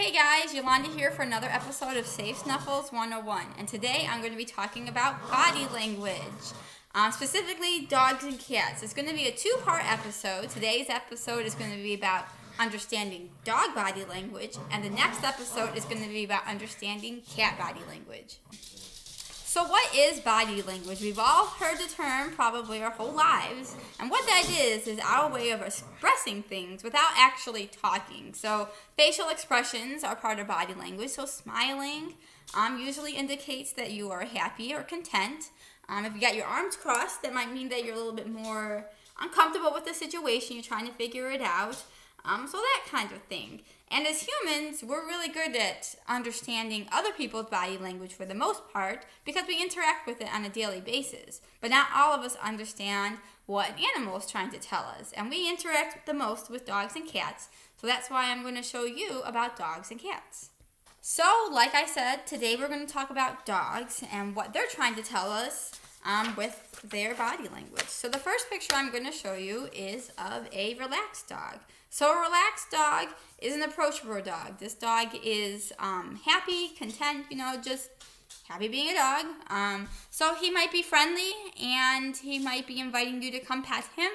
Hey guys, Yolanda here for another episode of Safe Snuffles 101, and today I'm going to be talking about body language, specifically dogs and cats. It's going to be a two-part episode. Today's episode is going to be about understanding dog body language, and the next episode is going to be about understanding cat body language. So what is body language? We've all heard the term probably our whole lives. And what that is our way of expressing things without actually talking. So facial expressions are part of body language. So smiling usually indicates that you are happy or content. If you got your arms crossed, that might mean that you're a little bit more uncomfortable with the situation. You're trying to figure it out. So that kind of thing. And as humans, we're really good at understanding other people's body language for the most part because we interact with it on a daily basis. But not all of us understand what an animal is trying to tell us. And we interact the most with dogs and cats. So that's why I'm going to show you about dogs and cats. So, like I said, today we're going to talk about dogs and what they're trying to tell us with their body language. So the first picture I'm going to show you is of a relaxed dog. So a relaxed dog is an approachable dog. This dog is happy, content, just happy being a dog. So he might be friendly and he might be inviting you to come pet him.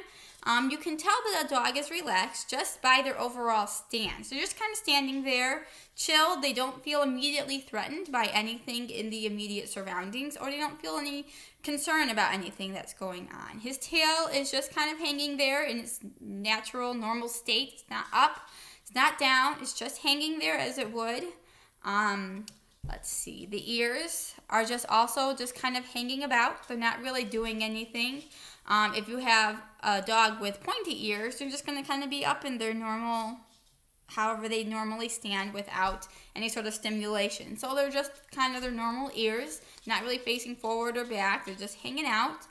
You can tell that a dog is relaxed just by their overall stance. They're just kind of standing there, chilled. They don't feel immediately threatened by anything in the immediate surroundings, or they don't feel any concern about anything that's going on. His tail is just kind of hanging there in its natural, normal state. It's not up, it's not down, it's just hanging there as it would. Let's see, the ears are just kind of hanging about. They're not really doing anything. If you have a dog with pointy ears, they're just going to kind of be up in their normal, however they normally stand without any sort of stimulation. So they're just kind of their normal ears, not really facing forward or back. They're just hanging out.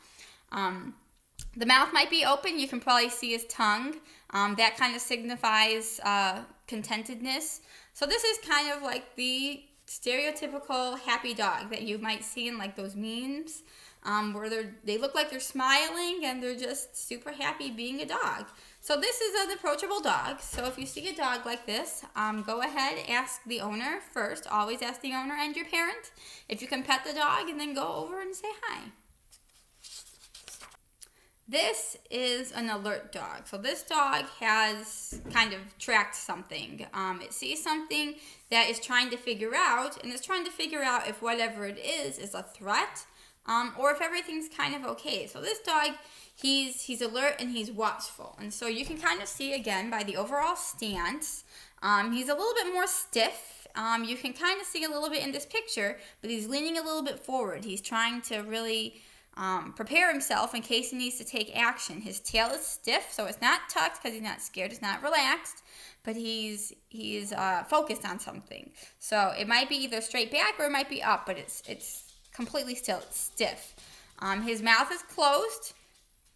The mouth might be open. You can probably see his tongue. That kind of signifies contentedness. So this is kind of like the stereotypical happy dog that you might see in like those memes. Where they look like they're smiling and they're just super happy being a dog. So this is an approachable dog. So if you see a dog like this, go ahead, ask the owner first. Always ask the owner and your parent if you can pet the dog, and then go over and say hi. This is an alert dog. So this dog has kind of tracked something. It sees something that is trying to figure out, and it's trying to figure out if whatever it is a threat. Or if everything's kind of okay. So this dog, he's alert and he's watchful. And so you can kind of see, again, by the overall stance, he's a little bit more stiff. You can kind of see a little bit in this picture, but he's leaning a little bit forward. He's trying to really prepare himself in case he needs to take action. His tail is stiff, so it's not tucked because he's not scared. It's not relaxed, but he's focused on something. So it might be either straight back or it might be up, but it's completely still, it's stiff. His mouth is closed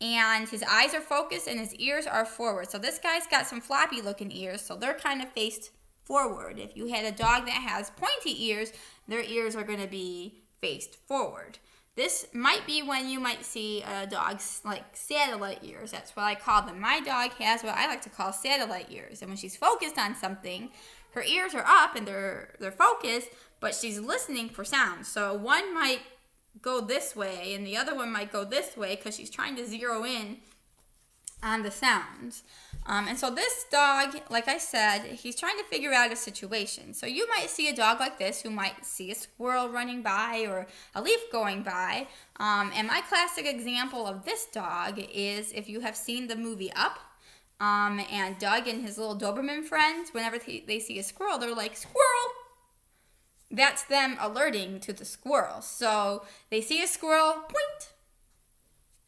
and his eyes are focused and his ears are forward. So this guy's got some floppy looking ears, so they're kind of faced forward. If you had a dog that has pointy ears, their ears are going to be faced forward. This might be when you might see a dog's like satellite ears. That's what I call them. My dog has what I like to call satellite ears. And when she's focused on something, her ears are up and they're focused, but she's listening for sounds. So one might go this way and the other one might go this way because she's trying to zero in on the sounds. And so this dog, like I said, he's trying to figure out a situation. So you might see a dog like this who might see a squirrel running by or a leaf going by. And my classic example of this dog is if you have seen the movie Up, and Doug and his little Doberman friends, whenever they see a squirrel, they're like, squirrel! That's them alerting to the squirrel. So they see a squirrel, point,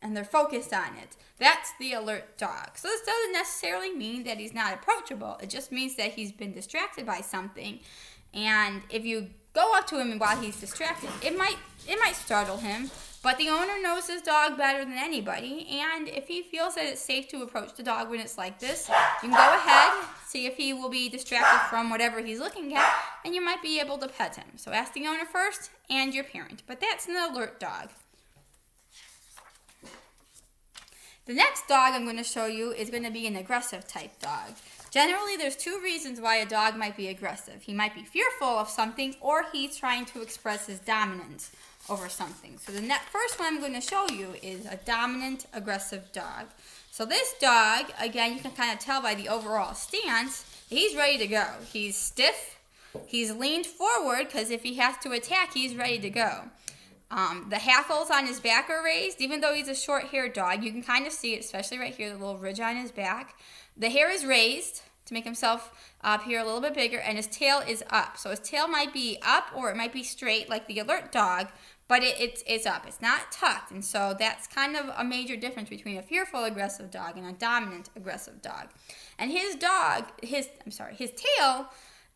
and they're focused on it. That's the alert dog. So this doesn't necessarily mean that he's not approachable. It just means that he's been distracted by something. And if you go up to him while he's distracted, it might startle him. But the owner knows his dog better than anybody, and if he feels that it's safe to approach the dog when it's like this, you can go ahead, see if he will be distracted from whatever he's looking at, and you might be able to pet him. So ask the owner first and your parent. But that's an alert dog. The next dog I'm going to show you is going to be an aggressive type dog. Generally, there's two reasons why a dog might be aggressive. He might be fearful of something, or he's trying to express his dominance over something. So the first one I'm going to show you is a dominant aggressive dog. So this dog, again, you can kind of tell by the overall stance, he's ready to go. He's stiff. He's leaned forward because if he has to attack, he's ready to go. The hackles on his back are raised. Even though he's a short-haired dog, you can kind of see it, especially right here, the little ridge on his back. The hair is raised to make himself up here a little bit bigger, and his tail is up. So his tail might be up or it might be straight like the alert dog, but it's up. It's not tucked, and so that's kind of a major difference between a fearful aggressive dog and a dominant aggressive dog. And his tail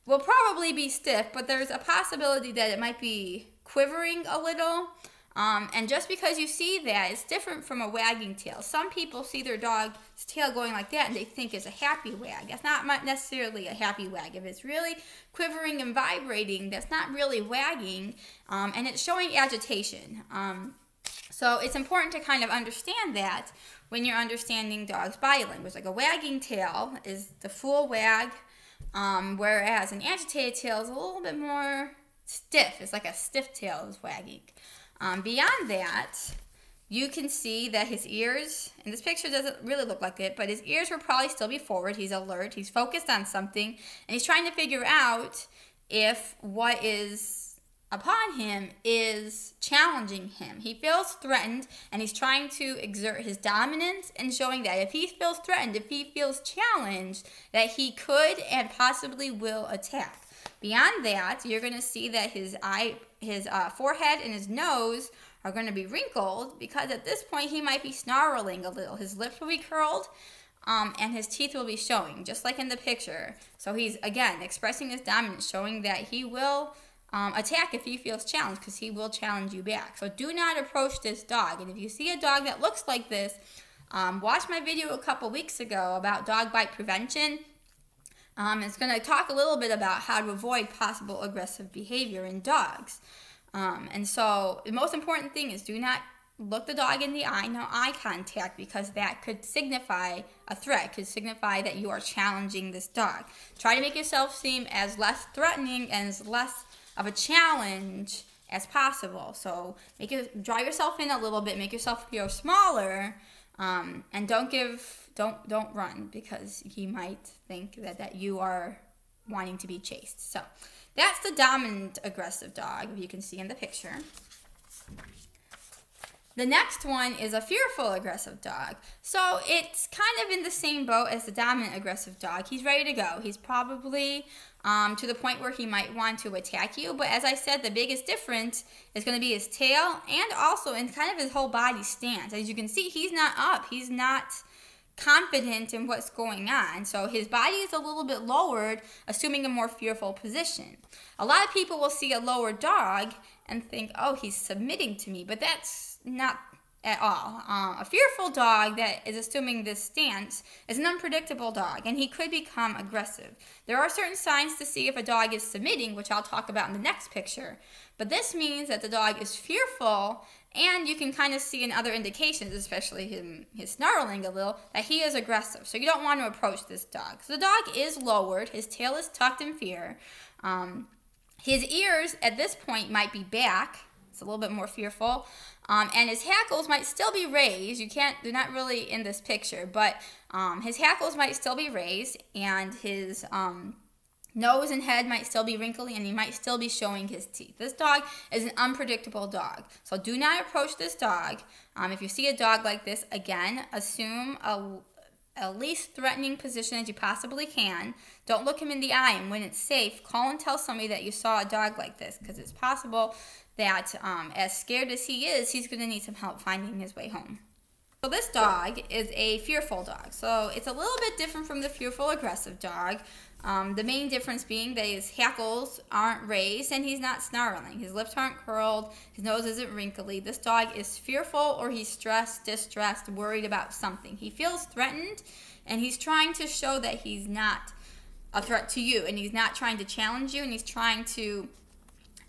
will probably be stiff, but there's a possibility that it might be quivering a little. And just because you see that, it's different from a wagging tail. Some people see their dog's tail going like that and they think it's a happy wag. That's not necessarily a happy wag. If it's really quivering and vibrating, that's not really wagging, and it's showing agitation. So it's important to kind of understand that when you're understanding dogs' body language. Like a wagging tail is the full wag, whereas an agitated tail is a little bit more stiff. It's like a stiff tail is wagging. Beyond that, you can see that his ears, and this picture doesn't really look like it, but his ears will probably still be forward. He's alert. He's focused on something, and he's trying to figure out if what is upon him is challenging him. He feels threatened, and he's trying to exert his dominance and showing that if he feels threatened, if he feels challenged, that he could and possibly will attack. Beyond that, you're going to see that his forehead and his nose are going to be wrinkled because at this point he might be snarling a little. His lips will be curled, and his teeth will be showing, just like in the picture. So he's, again, expressing his dominance, showing that he will attack if he feels challenged, because he will challenge you back. So do not approach this dog. And if you see a dog that looks like this, watch my video a couple weeks ago about dog bite prevention. It's going to talk a little bit about how to avoid possible aggressive behavior in dogs. And so the most important thing is do not look the dog in the eye, no eye contact, because that could signify a threat, could signify that you are challenging this dog. Try to make yourself seem as less threatening and as less of a challenge as possible. So draw yourself in a little bit, make yourself feel smaller, and don't run, because he might think that you are wanting to be chased. So that's the dominant aggressive dog, if you can see in the picture. The next one is a fearful aggressive dog. So it's kind of in the same boat as the dominant aggressive dog. He's ready to go. He's probably to the point where he might want to attack you. But as I said, the biggest difference is going to be his tail and also in kind of his whole body stance. As you can see, he's not up. He's not confident in what's going on. So his body is a little bit lowered, assuming a more fearful position. A lot of people will see a lower dog and think, oh, he's submitting to me, but that's not at all. A fearful dog that is assuming this stance is an unpredictable dog, and he could become aggressive. There are certain signs to see if a dog is submitting, which I'll talk about in the next picture, but this means that the dog is fearful, and you can kind of see in other indications, especially his snarling a little, that he is aggressive. So you don't want to approach this dog. So the dog is lowered. His tail is tucked in fear. His ears at this point might be back. It's a little bit more fearful. And his hackles might still be raised. They're not really in this picture, but his hackles might still be raised, and his nose and head might still be wrinkly, and he might still be showing his teeth. This dog is an unpredictable dog. So do not approach this dog. If you see a dog like this, again, assume a least threatening position as you possibly can. Don't look him in the eye, and when it's safe, call and tell somebody that you saw a dog like this, because it's possible that as scared as he is, he's going to need some help finding his way home. So this dog is a fearful dog. So it's a little bit different from the fearful aggressive dog. The main difference being that his hackles aren't raised and he's not snarling. His lips aren't curled. His nose isn't wrinkly. This dog is fearful, or he's stressed, distressed, worried about something. He feels threatened, and he's trying to show that he's not a threat to you, and he's not trying to challenge you, and he's trying to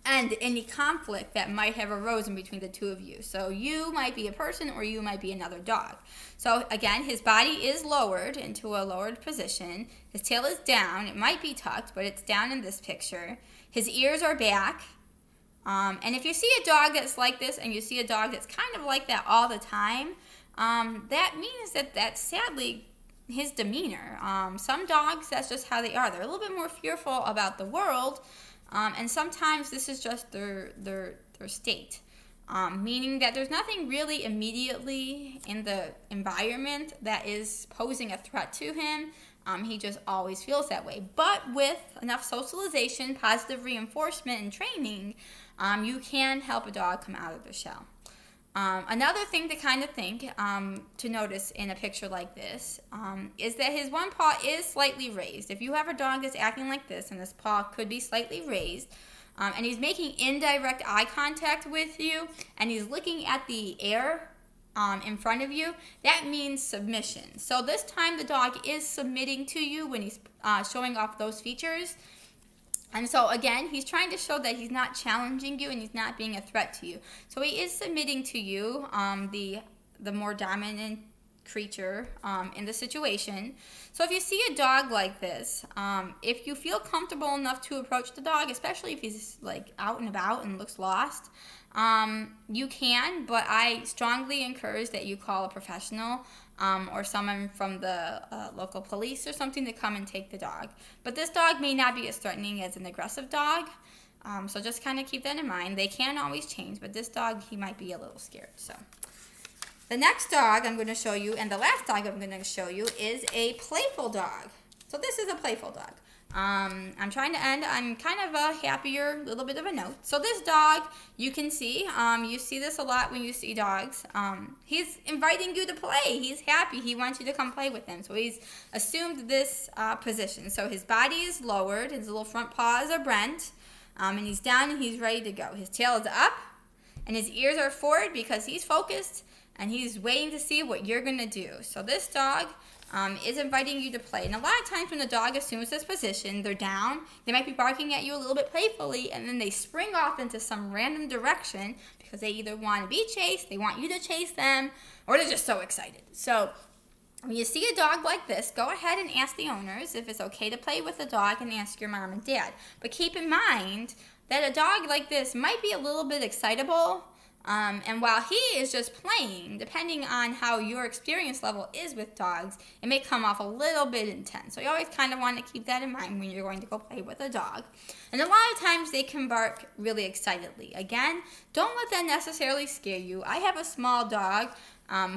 end any conflict that might have arisen between the two of you. So you might be a person or you might be another dog. So again, his body is lowered into a lowered position. His tail is down. It might be tucked, but it's down in this picture. His ears are back. And if you see a dog that's like this and you see a dog that's kind of like that all the time, that means that that's sadly his demeanor. Some dogs, that's just how they are. They're a little bit more fearful about the world, and sometimes this is just their state. Meaning that there's nothing really immediately in the environment that is posing a threat to him. He just always feels that way. But with enough socialization, positive reinforcement, and training, you can help a dog come out of their shell. Another thing to kind of think, to notice in a picture like this, is that his one paw is slightly raised. If you have a dog that's acting like this and his paw could be slightly raised, and he's making indirect eye contact with you, and he's looking at the air in front of you, that means submission. So this time the dog is submitting to you when he's showing off those features. And so again, he's trying to show that he's not challenging you and he's not being a threat to you. So he is submitting to you, the more dominant creature in the situation. So if you see a dog like this, if you feel comfortable enough to approach the dog, especially if he's like out and about and looks lost, you can, but I strongly encourage that you call a professional or someone from the local police or something to come and take the dog. But this dog may not be as threatening as an aggressive dog, so just kind of keep that in mind. They can always change, but this dog, he might be a little scared. So the next dog I'm going to show you, and the last dog I'm going to show you, is a playful dog. So this is a playful dog. I'm trying to end on kind of a happier little bit of a note. So this dog, you can see, you see this a lot when you see dogs. He's inviting you to play. He's happy. He wants you to come play with him. So he's assumed this position. So his body is lowered. His little front paws are bent. And he's down and he's ready to go. His tail is up and his ears are forward because he's focused and he's waiting to see what you're going to do. So this dog is inviting you to play. And a lot of times when the dog assumes this position, they're down, they might be barking at you a little bit playfully, and then they spring off into some random direction because they either want to be chased, they want you to chase them, or they're just so excited. So when you see a dog like this, go ahead and ask the owners if it's okay to play with the dog, and ask your mom and dad. But keep in mind that a dog like this might be a little bit excitable. And while he is just playing, depending on how your experience level is with dogs, it may come off a little bit intense. So you always kind of want to keep that in mind when you're going to go play with a dog. And a lot of times they can bark really excitedly. Again, don't let that necessarily scare you. I have a small dog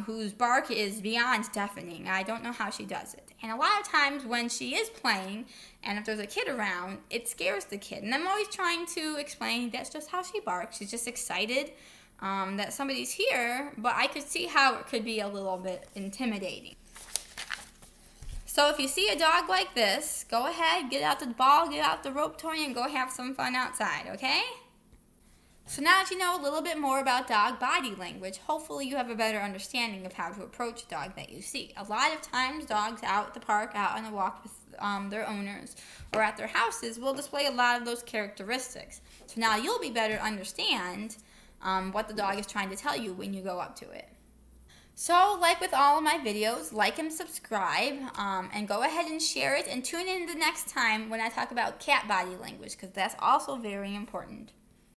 whose bark is beyond deafening. I don't know how she does it. And a lot of times when she is playing, and if there's a kid around, it scares the kid. And I'm always trying to explain that's just how she barks. She's just excited that somebody's here, but I could see how it could be a little bit intimidating. So if you see a dog like this, go ahead, get out the ball, get out the rope toy, and go have some fun outside, okay? So now that you know a little bit more about dog body language, hopefully you have a better understanding of how to approach a dog that you see. A lot of times dogs out at the park, out on a walk with their owners, or at their houses will display a lot of those characteristics. So now you'll be better understand what the dog is trying to tell you when you go up to it. So, like with all of my videos, like and subscribe, and go ahead and share it, and tune in the next time when I talk about cat body language, because that's also very important.